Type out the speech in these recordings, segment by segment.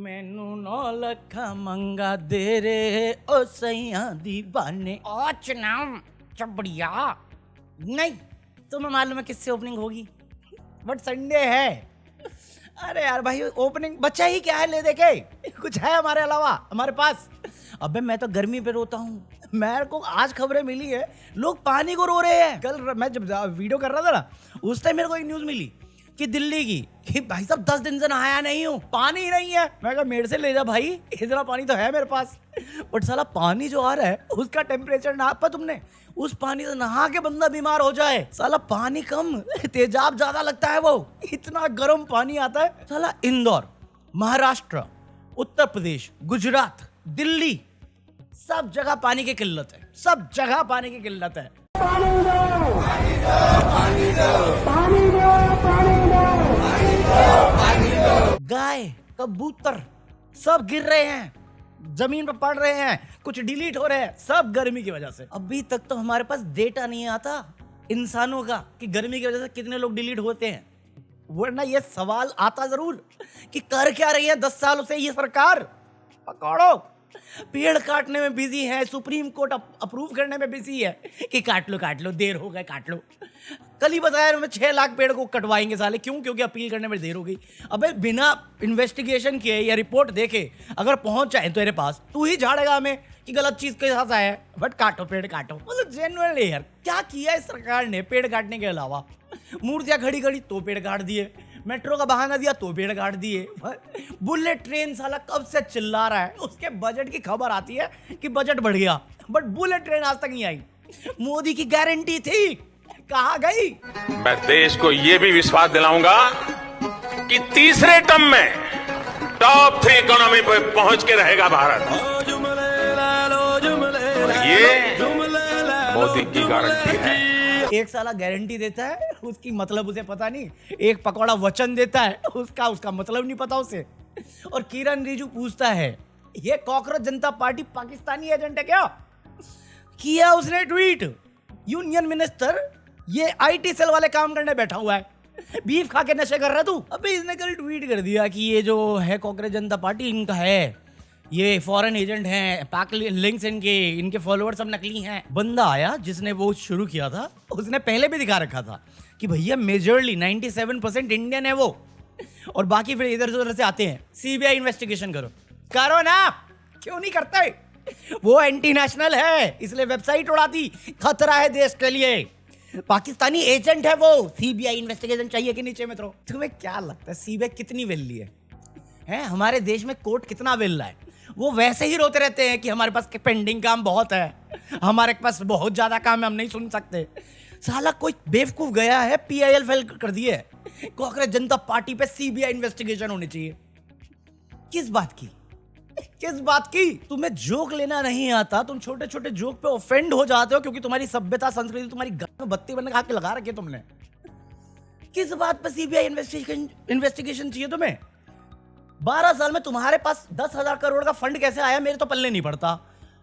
मैनू 9 ਲੱਖ ਮੰਗਾ ਦੇ ਰੇ ओ सैया दीवाने। आज नाम चबड़िया नहीं तुम्हें मालूम है किससे ओपनिंग होगी, बट संडे है। अरे यार भाई ओपनिंग बच्चा ही क्या है ले दे के, कुछ है हमारे अलावा हमारे पास। अबे मैं तो गर्मी पे रोता हूँ। मेरे को आज खबरें मिली है लोग पानी को रो रहे हैं। कल मैं जब वीडियो कर रहा था ना उस टाइम मेरे को एक न्यूज मिली कि दिल्ली की कि भाई साहब 10 दिन से नहाया नहीं हूँ, पानी ही नहीं है। मैं कहा मेरे से ले जा भाई, इतना पानी तो है मेरे पास। बट साला पानी जो आ रहा है उसका टेम्परेचर नापा तुमने, उस पानी से नहा के बंदा बीमार हो जाए। साला पानी कम तेजाब ज्यादा लगता है, वो इतना गर्म पानी आता है। साला इंदौर, महाराष्ट्र, उत्तर प्रदेश, गुजरात, दिल्ली, सब जगह पानी की किल्लत है, सब जगह पानी की किल्लत है। पानी दो, पानी दो, पानी दो, पानी दो, पानी दो, पानी दो। गाय, कबूतर सब गिर रहे हैं, जमीन पर पड़ रहे हैं, कुछ डिलीट हो रहे हैं, सब गर्मी की वजह से। अभी तक तो हमारे पास डेटा नहीं आता इंसानों का कि गर्मी की वजह से कितने लोग डिलीट होते हैं, वरना ये सवाल आता जरूर कि कर क्या रही है 10 सालों से ये सरकार। पकड़ो, पेड़ काटने में बिजी है, सुप्रीम कोर्ट अप्रूव करने में बिजी है कि काट लो देर हो गए काट लो। कल ही बताया मैं 6 लाख पेड़ को कटवाएंगे साले, क्यों? क्योंकि अपील करने में देर हो गई। अबे बिना इन्वेस्टिगेशन किए या रिपोर्ट देखे अगर पहुंच जाए तेरे पास, तू ही झाड़ेगा हमें कि गलत चीज के साथ आया है। बट काटो पेड़ काटो, मतलब जेन्युइनली यार क्या किया है सरकार ने पेड़ काटने के अलावा? मूर्तियां खड़ी खड़ी तो पेड़ काट दिए, मेट्रो का बहाना दिया तो पेड़ काट दिए, बुलेट ट्रेन साला कब से चिल्ला रहा है, उसके बजट की खबर आती है कि बजट बढ़ गया, बट बुलेट ट्रेन आज तक नहीं आई। मोदी की गारंटी थी, कहाँ गई? मैं देश को यह भी विश्वास दिलाऊंगा कि तीसरे टर्म में टॉप 3 इकोनॉमी पर पहुंच के रहेगा भारत। और ये मोदी की गारंटी है। एक साला गारंटी देता है उसकी मतलब उसे पता नहीं, एक पकौड़ा वचन देता है उसका मतलब नहीं पता उसे। और किरण रिजिजू पूछता है ये कॉकरोच जनता पार्टी पाकिस्तानी एजेंट है क्या? किया उसने ट्वीट, यूनियन मिनिस्टर ये आईटी सेल वाले काम करने बैठा हुआ है, बीफ खा के नशे कर रहा तू। अबे इसने कल ट्वीट कर दिया कि ये जो है कॉकरोच जनता पार्टी इनका है, ये फॉरेन एजेंट हैं, पाक लिंक्स इनके फॉलोअर्स सब नकली हैं। बंदा आया जिसने वो शुरू किया था, उसने पहले भी दिखा रखा था कि भैया मेजरली 97% इंडियन है वो, और बाकी फिर इधर उधर से आते हैं। सीबीआई इन्वेस्टिगेशन करो ना, क्यों नहीं करते? वो एंटी नेशनल है इसलिए वेबसाइट उड़ाती, खतरा है देश के लिए, पाकिस्तानी एजेंट है वो। सीबीआई इन्वेस्टिगेशन चाहिए कि नीचे में तो तुम्हें क्या लगता है सीबीआई कितनी वेल्ली है? हमारे देश में कोर्ट कितना वेल्ला है? वो वैसे ही रोते रहते हैं कि हमारे पास पेंडिंग काम बहुत है, हमारे पास बहुत ज्यादा काम है, हम नहीं सुन सकते। साला कोई बेवकूफ गया है पीआईएल फेल कर दिए, कांग्रेस जनता पार्टी पे सीबीआई इन्वेस्टिगेशन होनी चाहिए। किस बात की? तुम्हें जोक लेना नहीं आता, तुम छोटे छोटे जोक पे ऑफेंड हो जाते हो क्योंकि तुम्हारी सभ्यता संस्कृति तुम्हारी गांव में बत्ती बन के लगा रखी है तुमने। किस बात पे सीबीआई इन्वेस्टिगेशन चाहिए तुम्हें? 12 साल में तुम्हारे पास 10,000 करोड़ का फंड कैसे आया मेरे तो पल्ले नहीं पड़ता।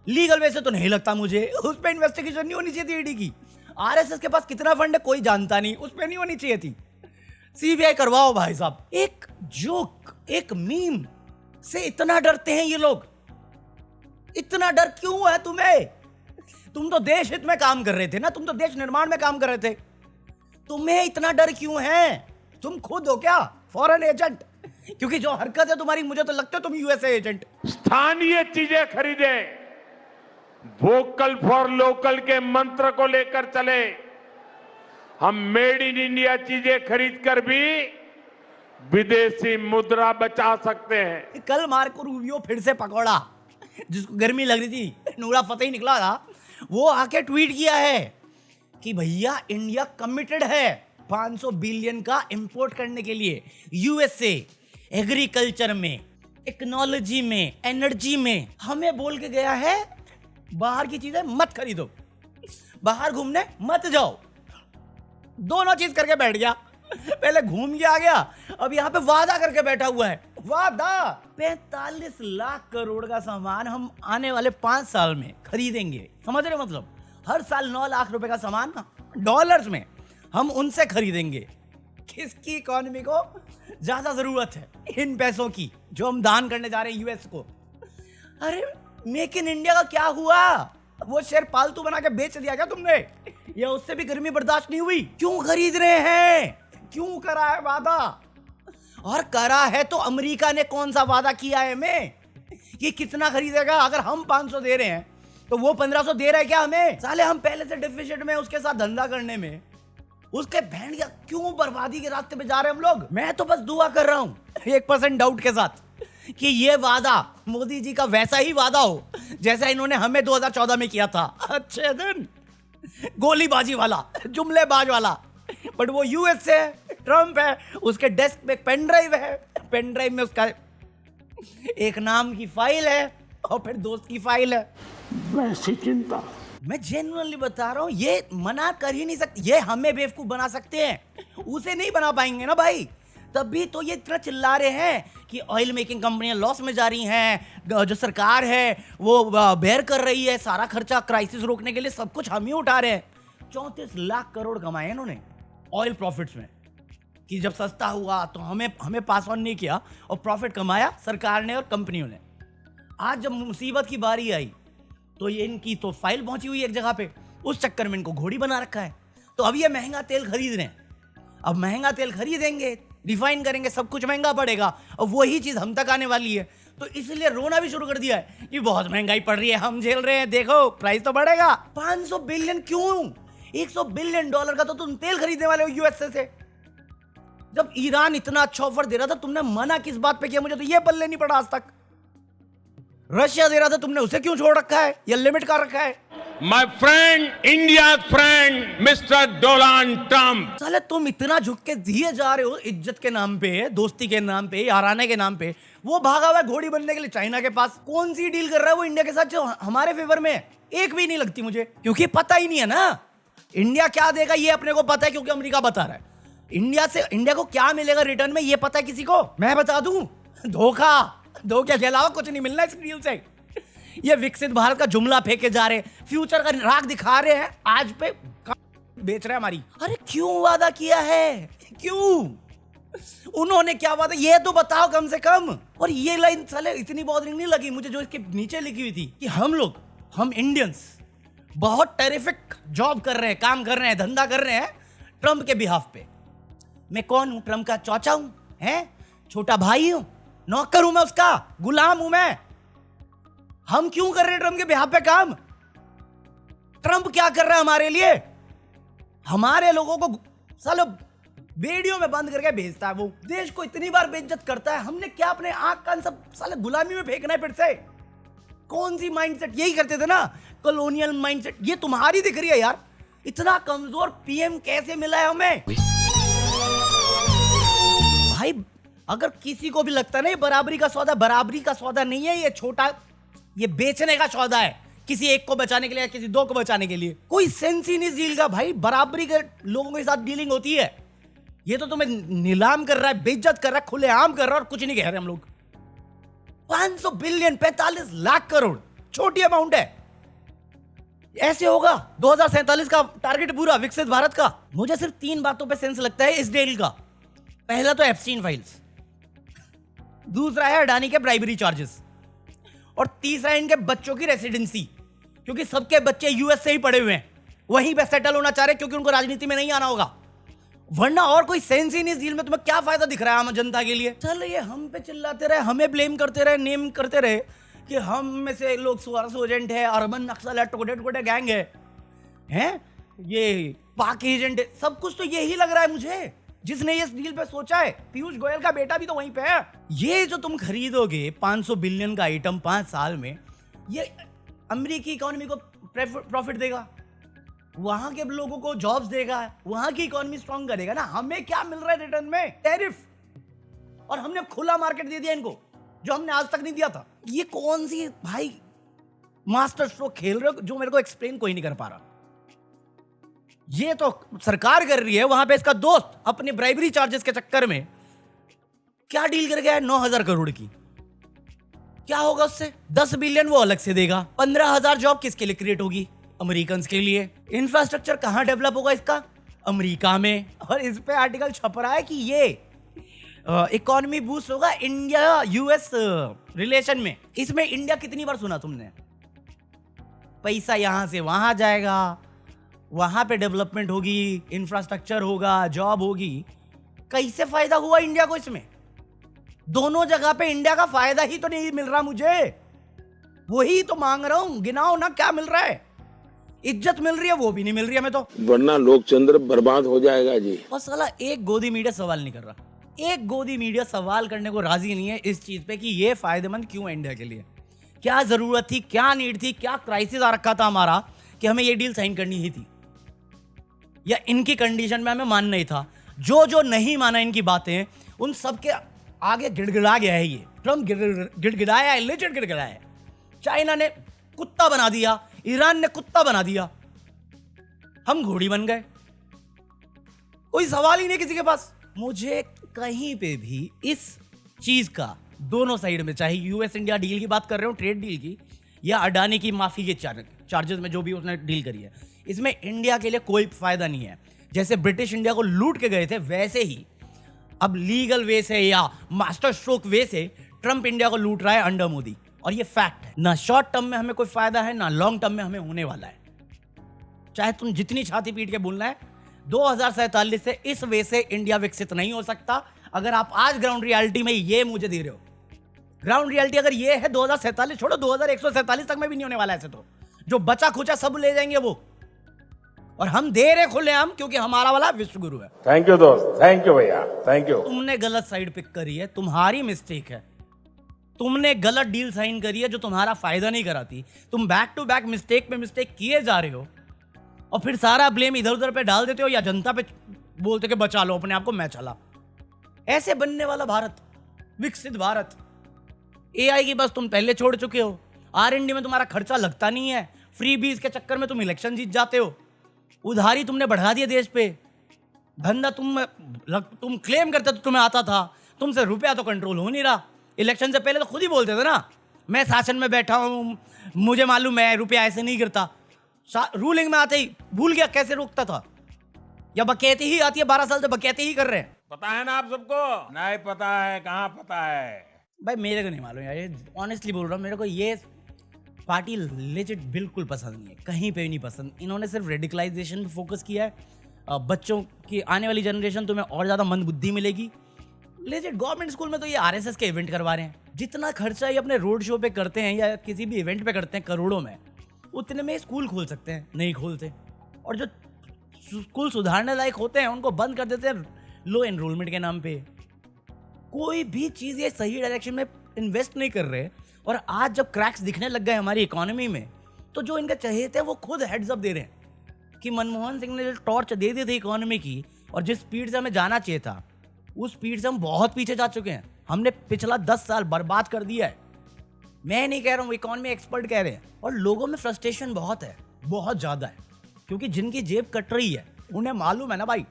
लीगल वे से तो नहीं लगता मुझे, उस पर इन्वेस्टिगेशन नहीं होनी चाहिए थी ईडी की। आरएसएस के पास कितना फंड है कोई जानता नहीं, उस पर नहीं होनी चाहिए थी। सीबीआई करवाओ भाई साहब। एक जोक, एक मीम से इतना डरते हैं ये लोग, इतना डर क्यों है तुम्हें? तुम तो देश हित में काम कर रहे थे ना, तुम तो देश निर्माण में काम कर रहे थे, तुम्हें इतना डर क्यों है? तुम खुद हो क्या फॉरेन एजेंट? क्योंकि जो हरकत है तुम्हारी, मुझे तो लगता है तुम यूएसए एजेंट। स्थानीय चीजें खरीदे, वोकल फॉर लोकल के मंत्र को लेकर चले। हम मेड इन इंडिया चीजें खरीदकर भी विदेशी मुद्रा बचा सकते हैं। कल मार्को रूबियो फिर से पकौड़ा, जिसको गर्मी लग रही थी, नूरा फतेही निकला था, वो आके ट्वीट किया है कि भैया इंडिया कमिटेड है 500 बिलियन का इंपोर्ट करने के लिए यूएसए, एग्रीकल्चर में, टेक्नोलॉजी में, एनर्जी में। हमें बोल के गया है बाहर की चीजें मत खरीदो, बाहर घूमने मत जाओ। दोनों चीज करके बैठ गया, पहले घूम के आ गया, अब यहां पे वादा करके बैठा हुआ है। वादा 45 लाख करोड़ का सामान हम आने वाले 5 साल में खरीदेंगे। समझ रहे? मतलब हर साल 9 लाख रुपए का सामान डॉलर्स में हम उनसे खरीदेंगे। किसकी इकोनॉमी को ज्यादा जरूरत है इन पैसों की जो हम दान करने जा रहे हैं यूएस को? अरे मेक इन इंडिया का क्या हुआ? वो शेयर पालतू बना के बेच दिया क्या तुमने? या उससे भी गर्मी बर्दाश्त नहीं हुई? क्यों खरीद रहे हैं? क्यों करा है वादा? और करा है तो अमेरिका ने कौन सा वादा किया है हमें कि कितना खरीदेगा? अगर हम 500 दे रहे हैं तो वो 1500 दे रहा है क्या हमें? साले हम पहले से डिफिसिट में, उसके साथ धंधा करने में, उसके बहन का क्यों बर्बादी के रास्ते पे जा रहे हैं हम लोग? मैं तो बस दुआ कर रहा हूं 1% डाउट के साथ कि ये वादा मोदी जी का वैसा ही वादा हो जैसा इन्होंने हमें 2014 में किया था। अच्छे दिन, गोलीबाजी वाला, जुमलेबाज वाला। बट वो यूएस से ट्रम्प है, उसके डेस्क पे पेन ड्राइव है, पेन ड्राइव में उसका एक नाम की फाइल है और फिर दोस्त की फाइल है। वैसी चिंता मैं जेन्युइनली बता रहा हूं, ये मना कर ही नहीं सकते। ये हमें बेवकूफ बना सकते हैं, उसे नहीं बना पाएंगे ना भाई। तभी तो ये इतना चिल्ला रहे हैं कि ऑयल मेकिंग कंपनियां लॉस में जा रही हैं, जो सरकार है वो बेयर कर रही है सारा खर्चा, क्राइसिस रोकने के लिए सब कुछ हम ही उठा रहे हैं। 34 लाख करोड़ कमाए इन्होंने ऑयल प्रॉफिट्स में, कि जब सस्ता हुआ तो हमें पास ऑन नहीं किया और प्रॉफिट कमाया सरकार ने और कंपनियों ने। आज जब मुसीबत की बारी आई तो ये इनकी तो फाइल पहुंची हुई है एक जगह पे, उस चक्कर में इनको घोड़ी बना रखा है। तो अब ये महंगा तेल खरीद रहे हैं। अब महंगा तेल खरीदेंगे, रिफाइन करेंगे, सब कुछ महंगा पड़ेगा और वही चीज हम तक आने वाली है। तो इसलिए रोना भी शुरू कर दिया है कि बहुत महंगाई पड़ रही है, हम झेल रहे हैं, देखो प्राइस तो बढ़ेगा। 500 बिलियन क्यों? 100 बिलियन डॉलर का तो तुम तेल खरीदने वाले हो यूएसए से। जब ईरान इतना अच्छा ऑफर दे रहा था, तुमने मना किस बात पे किया? मुझे तो ये पल्ले नहीं पड़ा आज तक। रशिया दे रहा था, तुमने उसे क्यों छोड़ रखा है या लिमिट कर रखा है? My friend, India's friend, Mr. Donald Trump. साले तुम इतना झुक के दिए जा रहे हो इज्जत के नाम पे, दोस्ती के नाम पे, याराने के नाम पे। वो भागा हुआ है घोड़ी बनने के लिए चाइना के पास। कौन सी डील कर रहा है वो इंडिया के साथ जो हमारे फेवर में है? एक भी नहीं लगती मुझे, क्योंकि पता ही नहीं है ना इंडिया क्या देगा। ये अपने को पता है क्योंकि अमेरिका बता रहा है। इंडिया को क्या मिलेगा रिटर्न में ये पता है किसी को? मैं बता दूं, धोखे के अलावा कुछ नहीं मिलना इस डील से। ये विकसित भारत का जुमला फेंके जा रहे हैं, फ्यूचर का राग दिखा रहे हैं, आज पे बेच रहे हैं हमारी। अरे क्यों वादा किया है? क्यों? उन्होंने क्या वादा, ये तो बताओ कम से कम। और ये लाइन साले इतनी बॉदरिंग नहीं लगी मुझे जो इसके नीचे लिखी हुई थी कि हम इंडियंस बहुत टेरिफिक जॉब कर रहे हैं, काम कर रहे हैं, धंधा कर रहे हैं ट्रम्प के बिहाफ पे। मैं कौन हूं? ट्रम्प का चौचा हूं? हैं? छोटा भाई हूं? नौकर हूं मैं उसका? गुलाम हूं मैं? हम क्यों कर रहे हैं ट्रम्प के बिहाफ पे काम? ट्रम्प क्या कर रहा है हमारे लिए? हमारे लोगों को सालो बेड़ियों में बंद करके भेजता है। वो देश को इतनी बार बेइज्जत करता है, हमने क्या अपने आंख कान सब साले गुलामी में फेंकना है फिर से? कौन सी माइंडसेट? यही करते थे ना, कॉलोनियल माइंडसेट। ये तुम्हारी दिख रही है यार। इतना कमजोर पीएम कैसे मिला है हमें? भाई अगर किसी को भी लगता है ना ये बराबरी का सौदा नहीं है, ये छोटा, ये बेचने का सौदा है, किसी एक को बचाने के लिए, किसी दो को बचाने के लिए। कोई सेंस ही नहीं इस डील का भाई। बराबरी के लोगों के साथ डीलिंग होती है। ये तो तुम्हें नीलाम कर रहा है, बेइज्जत कर रहा है, खुलेआम कर रहा है और कुछ नहीं कह रहे हम लोग। 500 बिलियन, 45 लाख करोड़, छोटी अमाउंट है। ऐसे होगा 2047 का टारगेट पूरा विकसित भारत का। मुझे सिर्फ 3 बातों पे सेंस लगता है इस डील का। पहला तो एप्स्टीन फाइल्स, दूसरा है अडानी के ब्राइबरी चार्जेस और तीसरा है इनके बच्चों की रेसिडेंसी, क्योंकि सबके बच्चे यूएस से ही पढ़े हुए हैं, वहीं पे सेटल होना चाह रहे हैं क्योंकि उनको राजनीति में नहीं आना होगा। वरना और कोई सेंस ही नहीं इस डील में। तुम्हें क्या फायदा दिख रहा है आम जनता के लिए? चल ये हम पे चिल्लाते रहे, हमें ब्लेम करते रहे, नेम करते रहे कि हम में से लोग सुअर्स एजेंट है, अर्बन नक्सल है, टोटे गैंग है, ये पाक एजेंट है। सब कुछ तो यही लग रहा है मुझे। जिसने ये डील पे सोचा है, पीयूष गोयल का बेटा भी तो वहीं पे है। ये जो तुम खरीदोगे 500 बिलियन का आइटम 5 साल में, ये अमेरिकी इकोनॉमी को प्रॉफिट देगा, वहां के लोगों को जॉब्स देगा, वहां की इकोनॉमी स्ट्रांग करेगा ना। हमें क्या मिल रहा है रिटर्न में? टैरिफ। और हमने खुला मार्केट दे दिया इनको, जो हमने आज तक नहीं दिया था। ये कौन सी भाई मास्टर स्ट्रोक खेल रहे हो जो मेरे को एक्सप्लेन कोई नहीं कर पा रहा। ये तो सरकार कर रही है, वहां पे इसका दोस्त अपने ब्राइबरी चार्जेस के चक्कर में क्या डील कर गया है 9,000 करोड़ की। क्या होगा उससे? 10 बिलियन वो अलग से देगा। 15,000 जॉब किसके लिए क्रिएट होगी? अमेरिकन के लिए। इंफ्रास्ट्रक्चर कहां डेवलप होगा इसका? अमेरिका में, और इस पे आर्टिकल छप रहा है कि ये इकोनॉमी बूस्ट होगा इंडिया यूएस रिलेशन में। इसमें इंडिया कितनी बार सुना तुमने? पैसा यहां से वहां जाएगा, वहां पे डेवलपमेंट होगी, इंफ्रास्ट्रक्चर होगा, जॉब होगी। कैसे फायदा हुआ इंडिया को इसमें? दोनों जगह पे इंडिया का फायदा ही तो नहीं मिल रहा मुझे, वही तो मांग रहा हूं। गिनाओ ना क्या मिल रहा है। इज्जत मिल रही है वो भी नहीं मिल रही है हमें तो, वरना लोकतंत्र बर्बाद हो जाएगा जी। और साला एक गोदी मीडिया सवाल नहीं कर रहा, एक गोदी मीडिया सवाल करने को राजी नहीं है इस चीज पे कि ये फायदेमंद क्यों है इंडिया के लिए, क्या जरूरत थी, क्या नीड थी, क्या क्राइसिस आ रखा था हमारा कि हमें ये डील साइन करनी ही थी, या इनकी कंडीशन में हमें मानना ही था। जो जो नहीं माना इनकी बातें, उन सब के आगे गिड़गिड़ा गया है ये। ट्रम्प गिड़गिड़ाया है, लेजिट गिड़गिड़ाया है। चाइना ने कुत्ता बना दिया, ईरान ने कुत्ता बना दिया, हम घोड़ी बन गए। कोई सवाल ही नहीं किसी के पास। मुझे कहीं पे भी इस चीज का दोनों साइड में, चाहे यूएस इंडिया डील की बात कर रहे हो, ट्रेड डील की, या अडानी की माफी के चार्जेस में जो भी उसने डील करी है, इसमें इंडिया के लिए कोई फायदा नहीं है। जैसे ब्रिटिश इंडिया को लूट के गए थे, वैसे ही अब लीगल वे से या मास्टर स्ट्रोक वे से ट्रंप इंडिया को लूट रहा है अंडर मोदी। और ये फैक्ट है। ना शॉर्ट टर्म में हमें कोई फायदा है, ना लॉन्ग टर्म में हमें होने वाला है। चाहे तुम जितनी छाती पीट के बोलना है, 2047 से इस वे से इंडिया विकसित नहीं हो सकता। अगर आप आज ग्राउंड रियलिटी में ये मुझे दे रहे हो, ग्राउंड रियलिटी अगर ये है 2047 छोड़ो, 2147 तक में भी नहीं होने वाला। ऐसे तो जो बचा खुचा सब ले जाएंगे वो, और हम दे रहे खुलेआम क्योंकि हमारा वाला विश्व गुरु है। थैंक यू दोस्त, थैंक यू भैया, थैंक यू। तुमने गलत साइड पिक करी है, तुम्हारी मिस्टेक है। तुमने गलत डील साइन करी है जो तुम्हारा फायदा नहीं कराती। तुम बैक टू बैक मिस्टेक पे मिस्टेक किए जा रहे हो, और फिर सारा ब्लेम इधर उधर पे डाल देते हो, या जनता पे बोलते कि बचा लो अपने आप को, मैं चला। ऐसे बनने वाला भारत, विकसित भारत। एआई की बस तुम पहले छोड़ चुके हो। आरएनडी में तुम्हारा खर्चा लगता नहीं है। फ्री बीज के चक्कर में तुम इलेक्शन जीत जाते हो। उधारी तुमने बढ़ा दी देश पे। धंधा तुम क्लेम करते तो तुम्हें आता था, तुमसे रुपया तो कंट्रोल हो नहीं रहा। इलेक्शन से पहले तो खुद ही बोलते थे ना, मैं शासन में बैठा हूं, मुझे मालूम है, रुपया ऐसे नहीं गिरता। रूलिंग में आते ही भूल गया कैसे रोकता था। या बकैती ही आती है, 12 साल से बकैती ही कर रहे हैं। पता है ना आप सबको? नहीं पता है, कहाँ पता है भाई? मेरे को नहीं मालूम यार, ये ऑनेस्टली बोल रहा हूँ। मेरे को ये पार्टी लेजिट बिल्कुल पसंद नहीं है, कहीं पे भी नहीं पसंद। इन्होंने सिर्फ रेडिकलाइजेशन पे फोकस किया है। बच्चों की आने वाली जनरेशन तुम्हें और ज़्यादा मंदबुद्धि मिलेगी। लेजिट गवर्नमेंट स्कूल में तो ये आरएसएस के इवेंट करवा रहे हैं। जितना खर्चा ये अपने रोड शो पे करते हैं या किसी भी इवेंट पे करते हैं करोड़ों में, उतने में स्कूल खोल सकते हैं, नहीं खोलते। और जो स्कूल सुधारने लायक होते हैं उनको बंद कर देते हैं लो एनरोलमेंट के नाम पे। कोई भी चीज़ ये सही डायरेक्शन में इन्वेस्ट नहीं कर रहे। और आज जब क्रैक्स दिखने लग गए हमारी इकोनॉमी में, तो जो इनके चहेते हैं वो खुद हेड्स अप दे रहे हैं कि मनमोहन सिंह ने जो टॉर्च दे दी थी इकोनॉमी की, और जिस स्पीड से हमें जाना चाहिए था, उस स्पीड से हम बहुत पीछे जा चुके हैं। हमने पिछला 10 साल बर्बाद कर दिया है। मैं नहीं कह रहा हूँ, इकोनॉमी एक्सपर्ट कह रहे हैं। और लोगों में फ्रस्ट्रेशन बहुत है, बहुत ज़्यादा है, क्योंकि जिनकी जेब कट रही है उन्हें मालूम है ना भाई,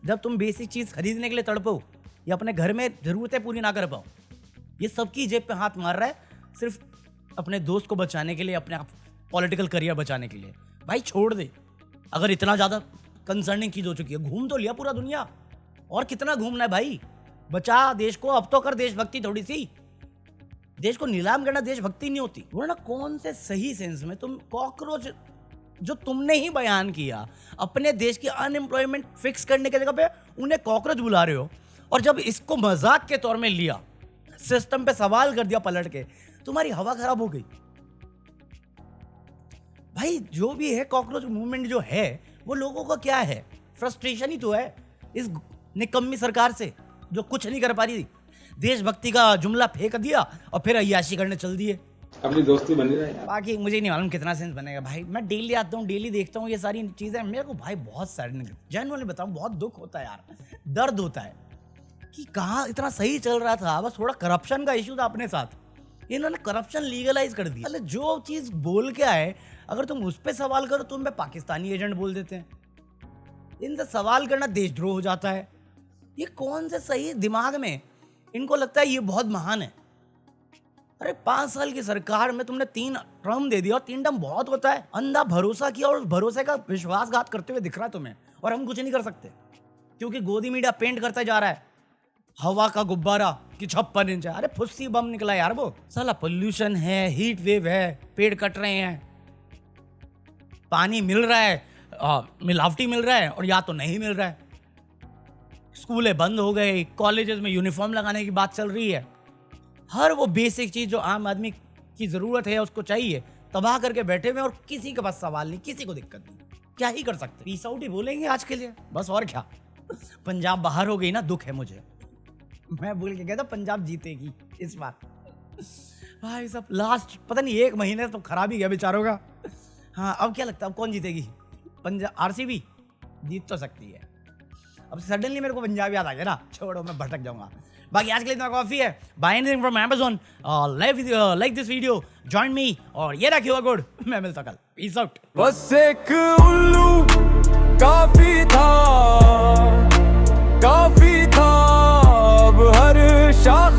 जब तुम बेसिक चीज़ खरीदने के लिए तड़पो या अपने घर में ज़रूरतें पूरी ना कर पाओ, ये सबकी जेब पे हाथ मार रहा है सिर्फ अपने दोस्त को बचाने के लिए, अपने पॉलिटिकल करियर बचाने के लिए। भाई छोड़ दे, अगर इतना ज़्यादा कंसर्निंग चीज़ हो चुकी है। घूम तो लिया पूरा दुनिया, और कितना घूमना है भाई? बचा देश को, अब तो कर देशभक्ति थोड़ी सी। देश को नीलाम करना देशभक्ति नहीं होती। वरना कौन से सही सेंस में तुम कॉकरोच जो तुमने ही बयान किया, अपने देश की अनएम्प्लॉयमेंट फिक्स करने की जगह पे उन्हें कॉकरोच बुला रहे हो। और जब इसको मजाक के तौर में लिया, सिस्टम पे सवाल कर दिया पलट के, तुम्हारी हवा खराब हो गई। भाई जो भी है कॉकरोच मूवमेंट जो है, वो लोगों का क्या है? फ्रस्ट्रेशन ही तो है इस निकम्मी सरकार से जो कुछ नहीं कर पा रही थी। देशभक्ति का जुमला फेंक दिया और फिर अय्याशी करने चल दिए। अपनी दोस्ती बनी रहे। बाकी मुझे नहीं मालूम कितना सेंस बनेगा भाई। मैं डेली आता हूँ, डेली देखता हूँ ये सारी चीज़ें। मेरे को भाई बहुत सैड, जेन्युइनली बताऊँ, बहुत दुख होता है यार, दर्द होता है कि कहाँ इतना सही चल रहा था। बस थोड़ा करप्शन का इशू था अपने साथ, इन्होंने करप्शन लीगलाइज कर दिया। मतलब जो चीज़ बोल के आए, अगर तुम उस पर सवाल करो तो उन पे पाकिस्तानी एजेंट बोल देते हैं। इनसे सवाल करना देशद्रोह हो जाता है। ये कौन से सही दिमाग में इनको लगता है ये बहुत महान है? अरे 5 साल की सरकार में तुमने 3 टर्म दे दिया, और 3 टर्म बहुत होता है। अंधा भरोसा किया और उस भरोसे का विश्वासघात करते हुए दिख रहा है तुम्हें, और हम कुछ नहीं कर सकते क्योंकि गोदी मीडिया पेंट करता जा रहा है हवा का गुब्बारा कि 56 इंच है। अरे फुस्सी बम निकला यार, वो साला पोल्यूशन है, हीट वेव है, पेड़ कट रहे हैं, पानी मिल रहा है मिलावटी मिल रहा है और या तो नहीं मिल रहा है, स्कूलें बंद हो गए, कॉलेजेस में यूनिफॉर्म लगाने की बात चल रही है। हर वो बेसिक चीज जो आम आदमी की जरूरत है उसको चाहिए, तबाह करके बैठे हुए और किसी के पास सवाल नहीं, किसी को दिक्कत नहीं। क्या ही कर सकते, पीस आउट ही बोलेंगे आज के लिए बस, और क्या। पंजाब बाहर हो गई ना, दुख है मुझे। मैं भूल के गया था पंजाब जीतेगी इस बार। भाई सब लास्ट पता नहीं 1 महीने तो खराब ही गया बेचारों का। हाँ अब क्या लगता है अब कौन जीतेगी? पंजाब आरसीबी जीत तो सकती है। अब सडनली मेरे को पंजाब याद आ गया ना, छोड़ो मैं भटक जाऊंगा। बाकी आज के लिए इतना काफी है। Buy anything from Amazon, like this video, join me और ये रखिए गुड। मैं मिलता कल, पीस आउट। बस एक उल्लू काफी था अब हर शाख